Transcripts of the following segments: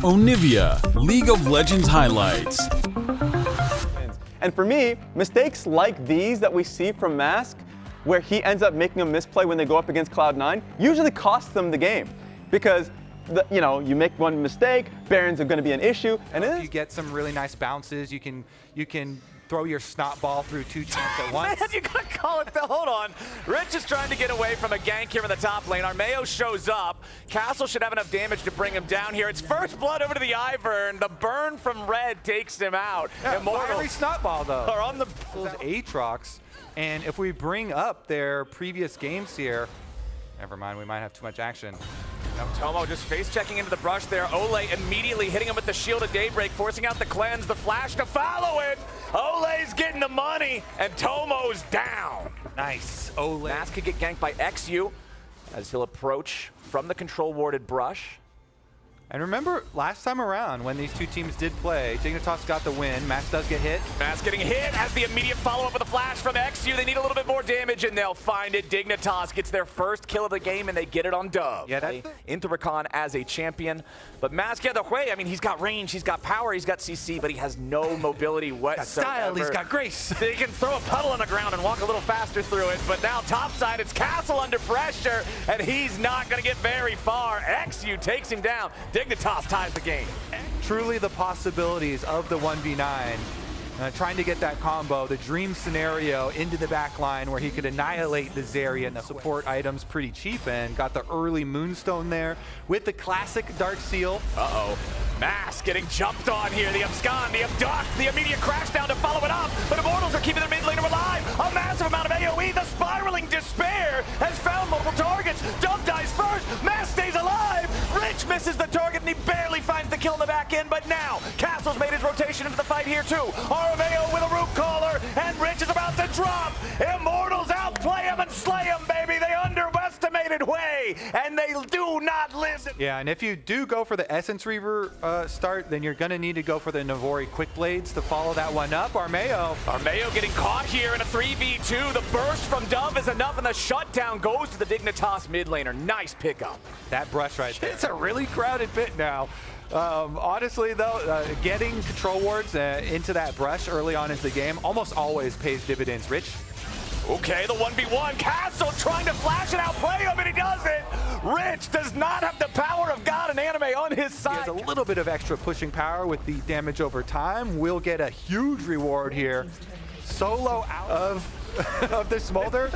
Onivia, League of Legends highlights. And for me, mistakes like these that we see from Mask, where he ends up making a misplay when they go up against Cloud9, usually costs them the game. Because, you make one mistake, Barons are going to be an issue, and if you get some really nice bounces, you can throw your snot ball through two teams at once. Man, you gotta call it. Hold on. Rich is trying to get away from a gank here in the top lane. Armeo shows up. Castle should have enough damage to bring him down here. It's first blood over to the Ivern. The burn from Red takes him out. Yeah, Immortals fiery snot ball though. are on the Those Aatrox, and if we bring up their previous games here, never mind, we might have too much action. Now Tomo just face-checking into the brush there. Ole immediately hitting him with the Shield of Daybreak, forcing out the cleanse, the flash to follow it. Ole's getting the money, and Tomo's down. Nice, Ole. Mask could get ganked by XU as he'll approach from the control-warded brush. And remember, last time around, when these two teams did play, Dignitas got the win. Mask does get hit. Mask getting hit as the immediate follow-up with a flash from XU. They need a little bit more damage, and they'll find it. Dignitas gets their first kill of the game, and they get it on Dove. Yeah, that's into Rakan as a champion. But Mask, the way, I mean, he's got range, he's got power, he's got CC, but he has no mobility whatsoever. Got style, he's got grace. He can throw a puddle on the ground and walk a little faster through it, but now topside, it's Castle under pressure, and he's not going to get very far. XU takes him down. Dignitas ties the game. Truly the possibilities of the 1v9. Trying to get that combo, the dream scenario into the back line where he could annihilate the Zarya and the support items pretty cheap, and got the early Moonstone there with the classic Dark Seal. Uh-oh. Mask getting jumped on here. The abscond, the abduct, the immediate crash down to follow it up. But Immortals are keeping their mid laner alive. A massive amount of AoE. The spiraling despair has found multiple targets. Dove dies first. Mask stays alive. Rich misses the target, and he barely finds the kill in the back end. But now, Castle's made his rotation into the fight here too. Armeo with a root caller, and Rich is about to drop. Immortals outplay him and slay him, baby. They underestimated Way, and they do not listen. Yeah, and if you do go for the Essence Reaver start, then you're gonna need to go for the Navori Quick Blades to follow that one up. Armeo getting caught here in a 3v2. The burst from Dove is enough, and the shutdown goes to the Dignitas mid laner. Nice pickup. That brush right there. It's a really crowded pit now. Honestly though, getting control wards into that brush early on into the game almost always pays dividends. Rich? Okay, the 1v1. Castle trying to flash it out, play him, and he doesn't. Rich does not have the power of God and anime on his side. He has a little bit of extra pushing power with the damage over time. We'll get a huge reward here. Solo out of the Smolder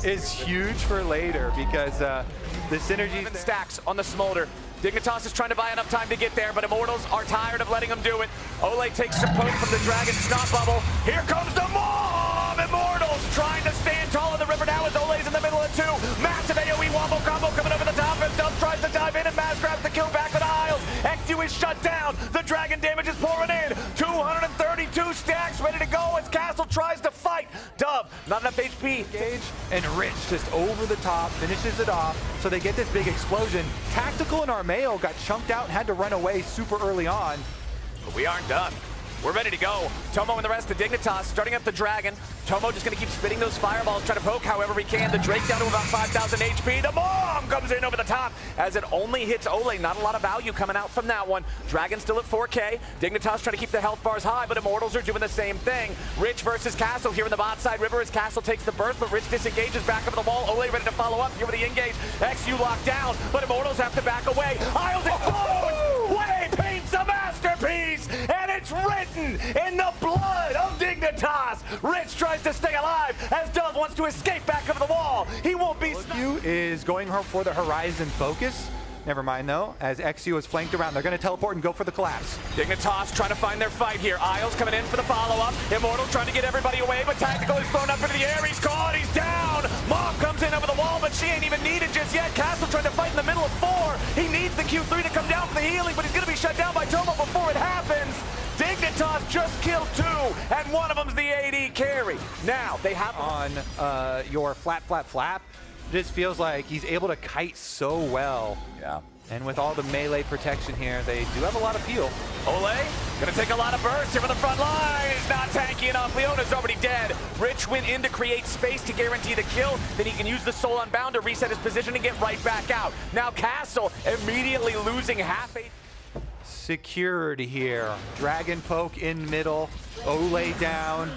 is huge for later, because the synergy stacks on the Smolder. Dignitas is trying to buy enough time to get there, but Immortals are tired of letting him do it. Ole takes some poke from the Dragon Snot Bubble. Here comes the mom! Immortals trying to stand tall in the river now as Ole's in the middle of two. Massive AoE wombo combo coming over the top, and Dove tries to dive in, and Maz grabs the kill back with Isles. XU is shut down. The Dragon damage is pouring in. 232 stacks ready to go as Castle tries to fight. Dove, not enough HP. Engage, and Rich just over the top, finishes it off, so they get this big explosion. Tactical and Armeo got chunked out and had to run away super early on. But we aren't done. We're ready to go. Tomo and the rest of Dignitas starting up the Dragon. Tomo just going to keep spitting those fireballs, trying to poke however he can. The Drake down to about 5,000 HP. The bomb comes in over the top as it only hits Ole. Not a lot of value coming out from that one. Dragon still at 4K. Dignitas trying to keep the health bars high, but Immortals are doing the same thing. Rich versus Castle here in the bot side river as Castle takes the burst, but Rich disengages back up the wall. Ole ready to follow up here with the engage. XU locked down, but Immortals have to back away. Isles explodes! Way paints a masterpiece, and it's written in the blood of Dignitas. Rich tries to stay alive as Dove wants to escape back over the wall. He won't be XU is going for the Horizon focus. Never mind though, as XU is flanked around. They're going to teleport and go for the collapse. Dignitas trying to find their fight here. Isles coming in for the follow-up. Immortal trying to get everybody away, but Tactical is thrown up into the air. He's caught, he's down. Mom comes in over the wall, but she ain't even needed just yet. Castle trying to fight in the middle of 4. He needs the Q3 to come down for the healing, but he's going to be shut down by Tomo before it happens. Dignitas just killed 2, and one of them's the AD carry. Now, they have on your flap. It just feels like he's able to kite so well. Yeah. And with all the melee protection here, they do have a lot of peel. Ole, gonna take a lot of bursts here from the front line. It's not tanky enough. Leona's already dead. Rich went in to create space to guarantee the kill. Then he can use the Soul Unbound to reset his position and get right back out. Now Castle immediately losing half a... secured here. Dragon poke in middle, Ole down,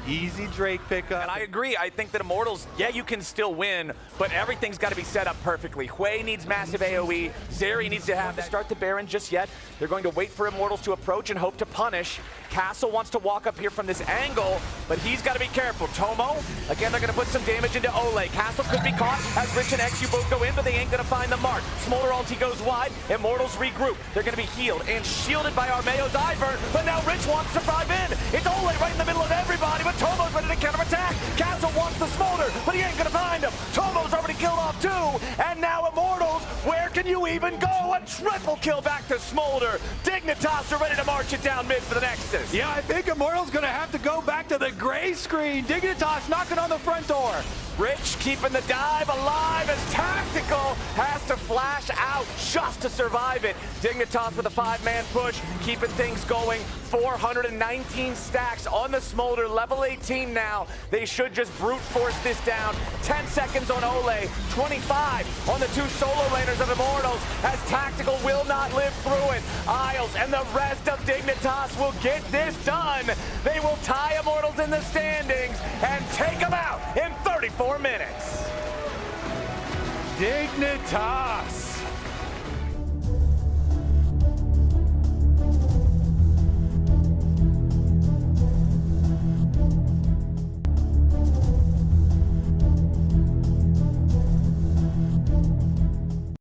easy Drake pickup. And I agree. I think that Immortals, yeah, you can still win, but everything's got to be set up perfectly. Hui needs massive AoE. Zeri needs to have to start the Baron just yet. They're going to wait for Immortals to approach and hope to punish. Castle wants to walk up here from this angle, but he's got to be careful. Tomo, again, they're going to put some damage into Ole. Castle could be caught as Rich and XU both go in, but they ain't going to find the mark. Smolder ulti goes wide. Immortals regroup. They're going to be healed and shielded by Armeo's Ivern, but now Rich wants to drive in. It's Ole right in the middle of everybody, but Tomo's ready to counterattack. Castle wants the Smolder, but he ain't going to find him. Tomo's already killed off two, and now Immortals, where can you even go? A triple kill back to Smolder. Dignitas are ready to march it down mid for the Nexus. Yeah, I think Immortals gonna have to go back to the gray screen. Dignitas knocking on the front door. Rich keeping the dive alive as Tactical has to flash out just to survive it. Dignitas with a 5-man push, keeping things going. 419 stacks on the Smolder, level 18 now. They should just brute force this down. 10 seconds on Ole, 25 on the two solo laners of Immortals as Tactical will not live through it. Isles and the rest of Dignitas will get this done. They will tie Immortals in the standings and take them out in 34 minutes. Dignitas